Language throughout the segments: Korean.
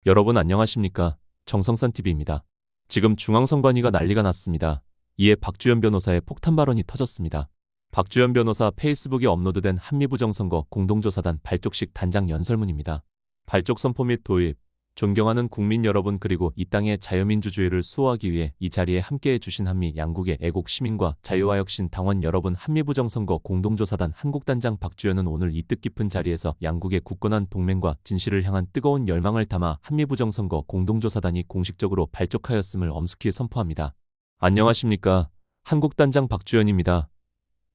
여러분 안녕하십니까? 정성산TV입니다. 지금 중앙선관위가 난리가 났습니다. 이에 박주현 변호사의 폭탄 발언이 터졌습니다. 박주현 변호사 페이스북에 업로드된 한미부정선거 공동조사단 발족식 단장 연설문입니다. 발족 선포 및 도입, 존경하는 국민 여러분 그리고 이 땅의 자유민주주의를 수호하기 위해 이 자리에 함께해 주신 한미 양국의 애국 시민과 자유와 혁신 당원 여러분 한미부정선거 공동조사단 한국단장 박주현은 오늘 이 뜻깊은 자리에서 양국의 굳건한 동맹과 진실을 향한 뜨거운 열망을 담아 한미부정선거 공동조사단이 공식적으로 발족하였음을 엄숙히 선포합니다. 안녕하십니까? 한국단장 박주현입니다.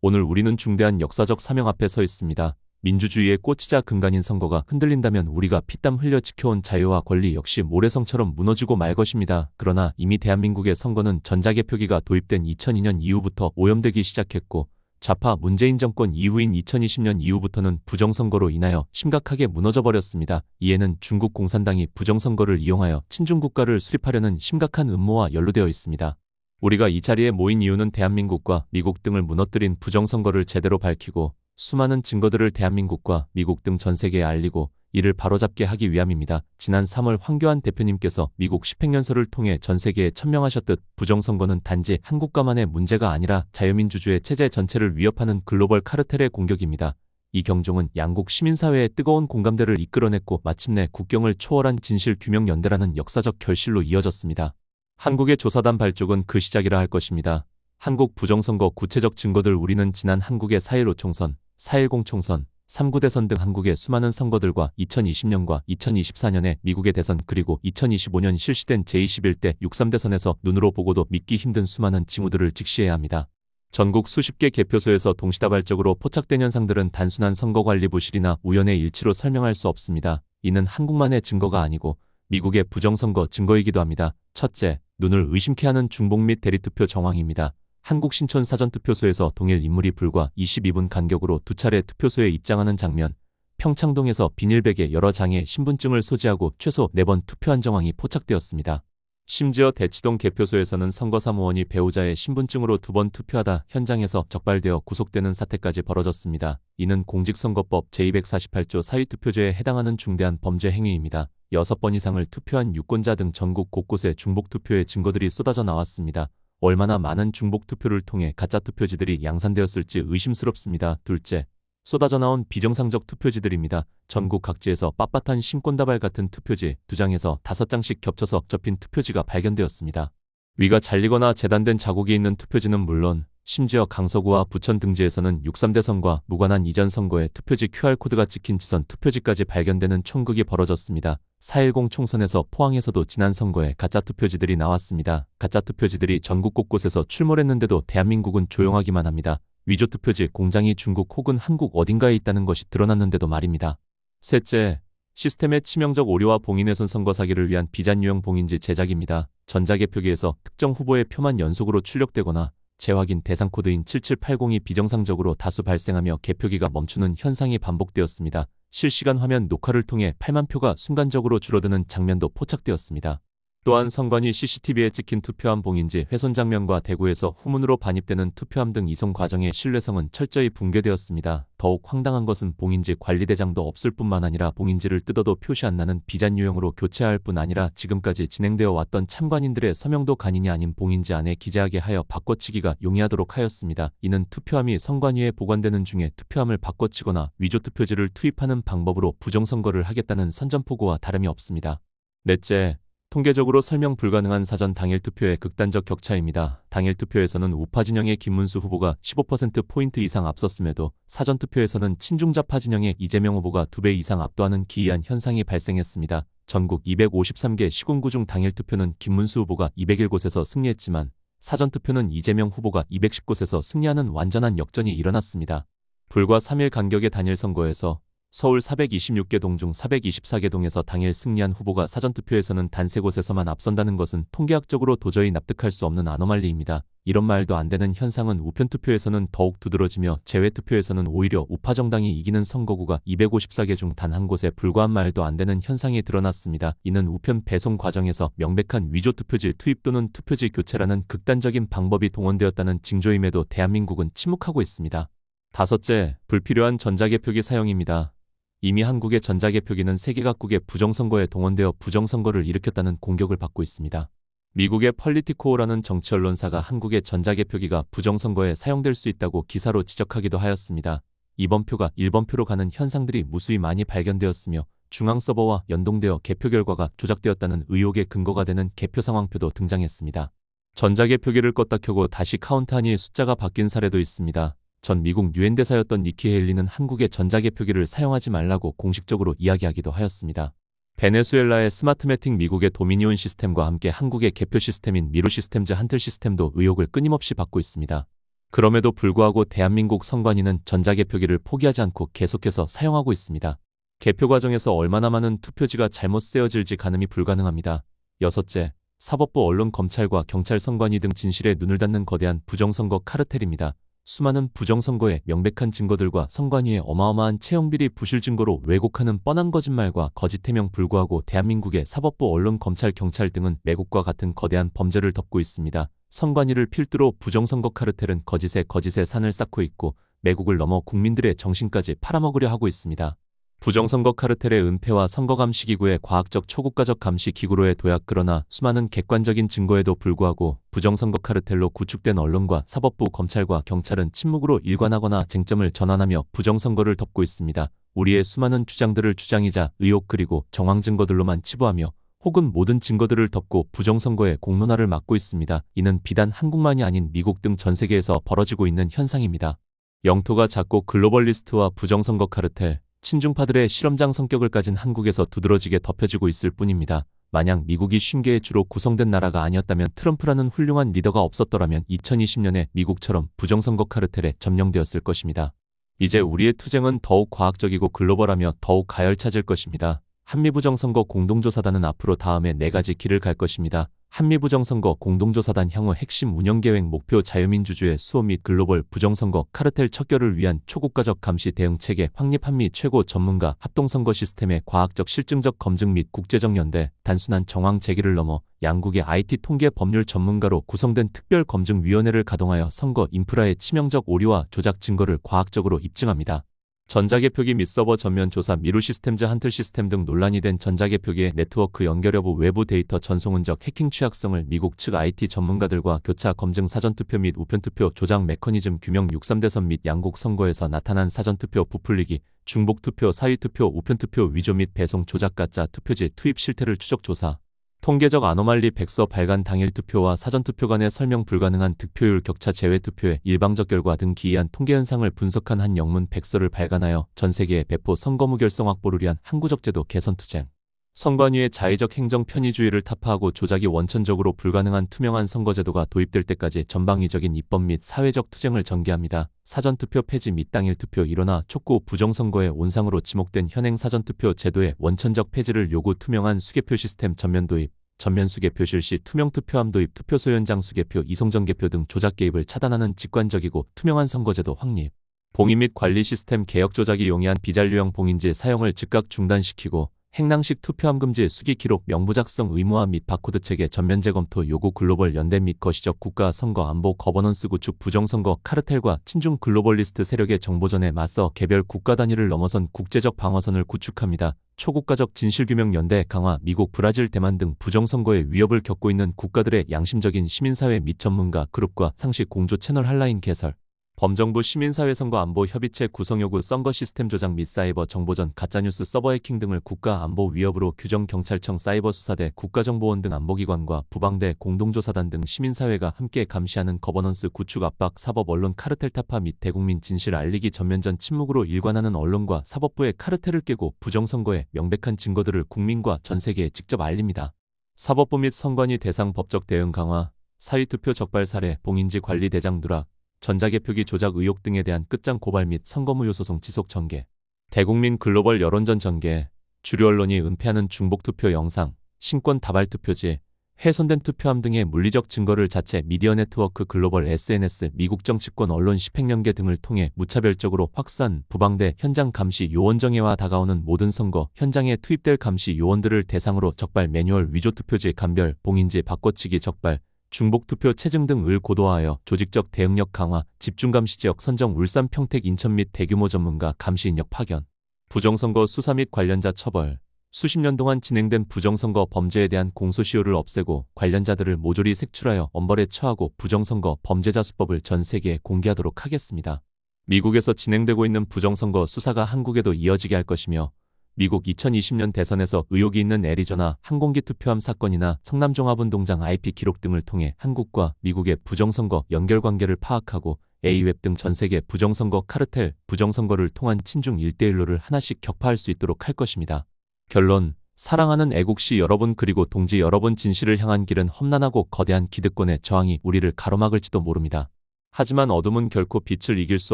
오늘 우리는 중대한 역사적 사명 앞에 서 있습니다. 민주주의의 꽃이자 근간인 선거가 흔들린다면 우리가 피땀 흘려 지켜온 자유와 권리 역시 모래성처럼 무너지고 말 것입니다. 그러나 이미 대한민국의 선거는 전자개표기가 도입된 2002년 이후부터 오염되기 시작했고 좌파 문재인 정권 이후인 2020년 이후부터는 부정선거로 인하여 심각하게 무너져버렸습니다. 이에는 중국 공산당이 부정선거를 이용하여 친중국가를 수립하려는 심각한 음모와 연루되어 있습니다. 우리가 이 자리에 모인 이유는 대한민국과 미국 등을 무너뜨린 부정선거를 제대로 밝히고 수많은 증거들을 대한민국과 미국 등 전 세계에 알리고 이를 바로잡게 하기 위함입니다. 지난 3월 황교안 대표님께서 미국 집행연설을 통해 전 세계에 천명하셨듯 부정선거는 단지 한 국가만의 문제가 아니라 자유민주주의 체제 전체를 위협하는 글로벌 카르텔의 공격입니다. 이 경종은 양국 시민사회의 뜨거운 공감대를 이끌어냈고 마침내 국경을 초월한 진실규명연대라는 역사적 결실로 이어졌습니다. 한국의 조사단 발족은 그 시작이라 할 것입니다. 한국 부정선거 구체적 증거들 우리는 지난 한국의 4.15 총선, 4.10 총선, 3.9 대선 등 한국의 수많은 선거들과 2020년과 2024년의 미국의 대선 그리고 2025년 실시된 제21대 6.3 대선에서 눈으로 보고도 믿기 힘든 수많은 징후들을 직시해야 합니다. 전국 수십 개 개표소에서 동시다발적으로 포착된 현상들은 단순한 선거관리 부실이나 우연의 일치로 설명할 수 없습니다. 이는 한국만의 증거가 아니고 미국의 부정선거 증거이기도 합니다. 첫째, 눈을 의심케 하는 중복 및 대리투표 정황입니다. 한국 신촌 사전투표소에서 동일 인물이 불과 22분 간격으로 두 차례 투표소에 입장하는 장면, 평창동에서 비닐백에 여러 장의 신분증을 소지하고 최소 4번 투표한 정황이 포착되었습니다. 심지어 대치동 개표소에서는 선거사무원이 배우자의 신분증으로 2번 투표하다 현장에서 적발되어 구속되는 사태까지 벌어졌습니다. 이는 공직선거법 제248조 사위투표죄에 해당하는 중대한 범죄 행위입니다. 6번 이상을 투표한 유권자 등 전국 곳곳에 중복투표의 증거들이 쏟아져 나왔습니다. 얼마나 많은 중복투표를 통해 가짜투표지들이 양산되었을지 의심스럽습니다. 둘째, 쏟아져 나온 비정상적 투표지들입니다. 전국 각지에서 빳빳한 신권다발 같은 투표지 2장에서 5장씩 겹쳐서 접힌 투표지가 발견되었습니다. 위가 잘리거나 재단된 자국이 있는 투표지는 물론 심지어 강서구와 부천 등지에서는 6.3 대선과 무관한 이전 선거의 투표지 QR코드가 찍힌 지선 투표지까지 발견되는 총극이 벌어졌습니다. 4.10 총선에서 포항에서도 지난 선거에 가짜투표지들이 나왔습니다. 가짜투표지들이 전국 곳곳에서 출몰했는데도 대한민국은 조용하기만 합니다. 위조투표지 공장이 중국 혹은 한국 어딘가에 있다는 것이 드러났는데도 말입니다. 셋째, 시스템의 치명적 오류와 봉인훼손 선거 사기를 위한 비잔유형 봉인지 제작입니다. 전자개표기에서 특정 후보의 표만 연속으로 출력되거나 재확인 대상 코드인 7780이 비정상적으로 다수 발생하며 개표기가 멈추는 현상이 반복되었습니다. 실시간 화면 녹화를 통해 8만 표가 순간적으로 줄어드는 장면도 포착되었습니다. 또한 선관위 CCTV에 찍힌 투표함 봉인지 훼손 장면과 대구에서 후문으로 반입되는 투표함 등 이송 과정의 신뢰성은 철저히 붕괴되었습니다. 더욱 황당한 것은 봉인지 관리대장도 없을 뿐만 아니라 봉인지를 뜯어도 표시 안 나는 비잔유형으로 교체할 뿐 아니라 지금까지 진행되어 왔던 참관인들의 서명도 간인이 아닌 봉인지 안에 기재하게 하여 바꿔치기가 용이하도록 하였습니다. 이는 투표함이 선관위에 보관되는 중에 투표함을 바꿔치거나 위조투표지를 투입하는 방법으로 부정선거를 하겠다는 선전포고와 다름이 없습니다. 넷째, 통계적으로 설명 불가능한 사전 당일 투표의 극단적 격차입니다. 당일 투표에서는 우파 진영의 김문수 후보가 15%포인트 이상 앞섰음에도 사전 투표에서는 친중좌파 진영의 이재명 후보가 2배 이상 압도하는 기이한 현상이 발생했습니다. 전국 253개 시군구 중 당일 투표는 김문수 후보가 201곳에서 승리했지만 사전 투표는 이재명 후보가 210곳에서 승리하는 완전한 역전이 일어났습니다. 불과 3일 간격의 단일 선거에서 서울 426개 동 중 424개 동에서 당일 승리한 후보가 사전투표에서는 단 3곳에서만 앞선다는 것은 통계학적으로 도저히 납득할 수 없는 아노말리입니다. 이런 말도 안 되는 현상은 우편투표에서는 더욱 두드러지며 재외투표에서는 오히려 우파 정당이 이기는 선거구가 254개 중 단 한 곳에 불과한 말도 안 되는 현상이 드러났습니다. 이는 우편 배송 과정에서 명백한 위조투표지 투입 또는 투표지 교체라는 극단적인 방법이 동원되었다는 징조임에도 대한민국은 침묵하고 있습니다. 다섯째, 불필요한 전자개표기 사용입니다. 이미 한국의 전자개표기는 세계 각국의 부정선거에 동원되어 부정선거를 일으켰다는 공격을 받고 있습니다. 미국의 펄리티코라는 정치 언론사가 한국의 전자개표기가 부정선거에 사용될 수 있다고 기사로 지적하기도 하였습니다. 이번 표가 1번 표로 가는 현상들이 무수히 많이 발견되었으며 중앙 서버와 연동되어 개표 결과가 조작되었다는 의혹의 근거가 되는 개표 상황표도 등장했습니다. 전자개표기를 껐다 켜고 다시 카운트하니 숫자가 바뀐 사례도 있습니다. 전 미국 유엔 대사였던 니키 헤일리는 한국의 전자개표기를 사용하지 말라고 공식적으로 이야기하기도 하였습니다. 베네수엘라의 스마트매틱 미국의 도미니온 시스템과 함께 한국의 개표 시스템인 미루 시스템즈 한틀 시스템도 의혹을 끊임없이 받고 있습니다. 그럼에도 불구하고 대한민국 선관위는 전자개표기를 포기하지 않고 계속해서 사용하고 있습니다. 개표 과정에서 얼마나 많은 투표지가 잘못 쓰여질지 가늠이 불가능합니다. 여섯째, 사법부 언론 검찰과 경찰 선관위 등 진실에 눈을 닫는 거대한 부정선거 카르텔입니다. 수많은 부정선거의 명백한 증거들과 선관위의 어마어마한 채용비리 부실 증거로 왜곡하는 뻔한 거짓말과 거짓 해명 불구하고 대한민국의 사법부 언론 검찰 경찰 등은 매국과 같은 거대한 범죄를 덮고 있습니다. 선관위를 필두로 부정선거 카르텔은 거짓에 산을 쌓고 있고 매국을 넘어 국민들의 정신까지 팔아먹으려 하고 있습니다. 부정선거 카르텔의 은폐와 선거감시기구의 과학적 초국가적 감시기구로의 도약. 그러나 수많은 객관적인 증거에도 불구하고 부정선거 카르텔로 구축된 언론과 사법부 검찰과 경찰은 침묵으로 일관하거나 쟁점을 전환하며 부정선거를 덮고 있습니다. 우리의 수많은 주장들을 주장이자 의혹 그리고 정황 증거들로만 치부하며 혹은 모든 증거들을 덮고 부정선거의 공론화를 막고 있습니다. 이는 비단 한국만이 아닌 미국 등 전 세계에서 벌어지고 있는 현상입니다. 영토가 작고 글로벌리스트와 부정선거 카르텔, 친중파들의 실험장 성격을 가진 한국에서 두드러지게 덮여지고 있을 뿐입니다. 만약 미국이 50개의 주로 구성된 나라가 아니었다면 트럼프라는 훌륭한 리더가 없었더라면 2020년에 미국처럼 부정선거 카르텔에 점령되었을 것입니다. 이제 우리의 투쟁은 더욱 과학적이고 글로벌하며 더욱 가열차질 것입니다. 한미부정선거 공동조사단은 앞으로 다음에 4가지 길을 갈 것입니다. 한미부정선거 공동조사단 향후 핵심 운영계획 목표 자유민주주의 수호 및 글로벌 부정선거 카르텔 척결을 위한 초국가적 감시 대응체계 확립 한미 최고 전문가 합동선거 시스템의 과학적 실증적 검증 및 국제적 연대 단순한 정황 제기를 넘어 양국의 IT 통계 법률 전문가로 구성된 특별검증위원회를 가동하여 선거 인프라의 치명적 오류와 조작 증거를 과학적으로 입증합니다. 전자개표기 및 서버 전면 조사 미루 시스템즈 한틀 시스템 등 논란이 된 전자개표기의 네트워크 연결 여부 외부 데이터 전송 흔적 해킹 취약성을 미국 측 IT 전문가들과 교차 검증 사전투표 및 우편투표 조작 메커니즘 규명 63대선 및 양국 선거에서 나타난 사전투표 부풀리기, 중복투표, 사위투표, 우편투표 위조 및 배송 조작 가짜 투표지 투입 실태를 추적 조사. 통계적 아노말리 백서 발간 당일 투표와 사전투표 간의 설명 불가능한 득표율 격차 제외 투표의 일방적 결과 등 기이한 통계 현상을 분석한 한 영문 백서를 발간하여 전 세계에 배포 선거 무결성 확보를 위한 항구적 제도 개선 투쟁. 선관위의 자의적 행정 편의주의를 타파하고 조작이 원천적으로 불가능한 투명한 선거제도가 도입될 때까지 전방위적인 입법 및 사회적 투쟁을 전개합니다. 사전투표 폐지 및 당일 투표 일원화 촉구 부정선거의 온상으로 지목된 현행 사전투표 제도의 원천적 폐지를 요구 투명한 수개표 시스템 전면 도입, 전면 수개표 실시 투명 투표함 도입 투표소 현장 수개표 이송전개표 등 조작 개입을 차단하는 직관적이고 투명한 선거제도 확립, 봉인 및 관리 시스템 개혁 조작이 용이한 비잔류형 봉인지 사용을 즉각 중단시키고 행랑식 투표함 금지 수기 기록 명부 작성 의무화 및 바코드 체계 전면 재검토 요구 글로벌 연대 및 거시적 국가 선거 안보 거버넌스 구축 부정선거 카르텔과 친중 글로벌리스트 세력의 정보전에 맞서 개별 국가 단위를 넘어선 국제적 방어선을 구축합니다. 초국가적 진실규명 연대 강화 미국 브라질 대만 등 부정선거의 위협을 겪고 있는 국가들의 양심적인 시민사회 및 전문가 그룹과 상식 공조 채널 한라인 개설. 범정부 시민사회선거 안보 협의체 구성 요구 선거 시스템 조작 및 사이버 정보전 가짜뉴스 서버 해킹 등을 국가 안보 위협으로 규정 경찰청 사이버수사대 국가정보원 등 안보기관과 부방대 공동조사단 등 시민사회가 함께 감시하는 거버넌스 구축 압박 사법 언론 카르텔 타파 및 대국민 진실 알리기 전면전 침묵으로 일관하는 언론과 사법부의 카르텔을 깨고 부정선거의 명백한 증거들을 국민과 전 세계에 직접 알립니다. 사법부 및 선관위 대상 법적 대응 강화, 사위투표 적발 사례, 봉인지 관리 대장 누락, 전자개표기 조작 의혹 등에 대한 끝장 고발 및 선거무효 소송 지속 전개, 대국민 글로벌 여론전 전개, 주류 언론이 은폐하는 중복투표 영상, 신권 다발 투표지, 훼손된 투표함 등의 물리적 증거를 자체 미디어 네트워크 글로벌 SNS 미국 정치권 언론 집행연계 등을 통해 무차별적으로 확산, 부방대 현장 감시 요원 정예와 다가오는 모든 선거 현장에 투입될 감시 요원들을 대상으로 적발 매뉴얼 위조 투표지 감별, 봉인지 바꿔치기 적발, 중복투표 체증 등을 고도화하여 조직적 대응력 강화, 집중감시 지역 선정 울산 평택 인천 및 대규모 전문가 감시 인력 파견. 부정선거 수사 및 관련자 처벌. 수십 년 동안 진행된 부정선거 범죄에 대한 공소시효를 없애고 관련자들을 모조리 색출하여 엄벌에 처하고 부정선거 범죄자 수법을 전 세계에 공개하도록 하겠습니다. 미국에서 진행되고 있는 부정선거 수사가 한국에도 이어지게 할 것이며 미국 2020년 대선에서 의혹이 있는 애리조나 항공기 투표함 사건이나 성남종합운동장 IP 기록 등을 통해 한국과 미국의 부정선거 연결관계를 파악하고 A웹 등 전 세계 부정선거 카르텔, 부정선거를 통한 친중 1대1로를 하나씩 격파할 수 있도록 할 것입니다. 결론, 사랑하는 애국시 여러분 그리고 동지 여러분, 진실을 향한 길은 험난하고 거대한 기득권의 저항이 우리를 가로막을지도 모릅니다. 하지만 어둠은 결코 빛을 이길 수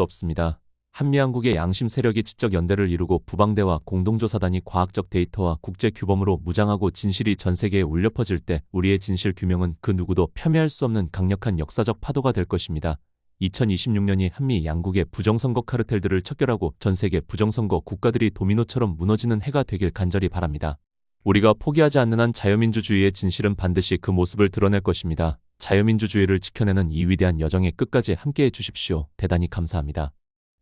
없습니다. 한미한국의 양심 세력이 지적 연대를 이루고 부방대와 공동조사단이 과학적 데이터와 국제 규범으로 무장하고 진실이 전 세계에 울려 퍼질 때 우리의 진실 규명은 그 누구도 폄훼할 수 없는 강력한 역사적 파도가 될 것입니다. 2026년이 한미 양국의 부정선거 카르텔들을 척결하고 전 세계 부정선거 국가들이 도미노처럼 무너지는 해가 되길 간절히 바랍니다. 우리가 포기하지 않는 한 자유민주주의의 진실은 반드시 그 모습을 드러낼 것입니다. 자유민주주의를 지켜내는 이 위대한 여정에 끝까지 함께해 주십시오. 대단히 감사합니다.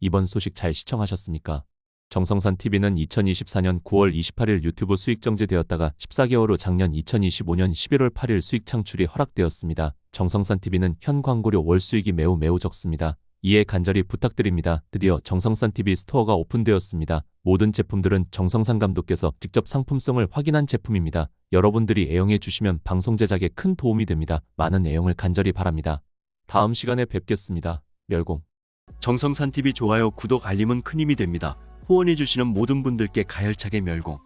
이번 소식 잘 시청하셨습니까? 정성산TV는 2024년 9월 28일 유튜브 수익 정지되었다가 14개월 후 작년 2025년 11월 8일 수익 창출이 허락되었습니다. 정성산TV는 현 광고료 월 수익이 매우 적습니다. 이해 간절히 부탁드립니다. 드디어 정성산TV 스토어가 오픈되었습니다. 모든 제품들은 정성산 감독께서 직접 상품성을 확인한 제품입니다. 여러분들이 애용해 주시면 방송 제작에 큰 도움이 됩니다. 많은 애용을 간절히 바랍니다. 다음 시간에 뵙겠습니다. 멸공. 정성산TV 좋아요, 구독, 알림은 큰 힘이 됩니다. 후원해주시는 모든 분들께 가열차게 멸공.